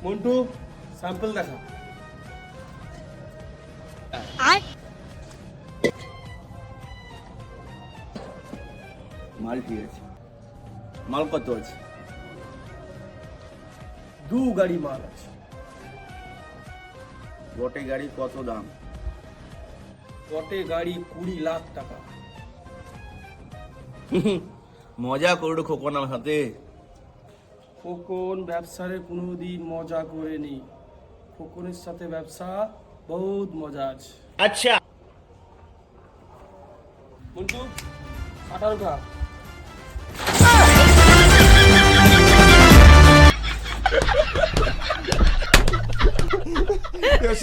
Montu sample দেখা। মাল ঠিক আছে। মাল কত আছে? 2 গাড়ি মাল আছে। গোটে গাড়ি কত দাম? গোটে গাড়ি 20 লাখ টাকা। মজা করো খোকনার হাতে। খোকন ব্যবসারে কোনোদিন মজা করেনি। খোকনের সাথে ব্যবসা বহুত মজা আছে। আচ্ছা মন্টু শাটার উঠা।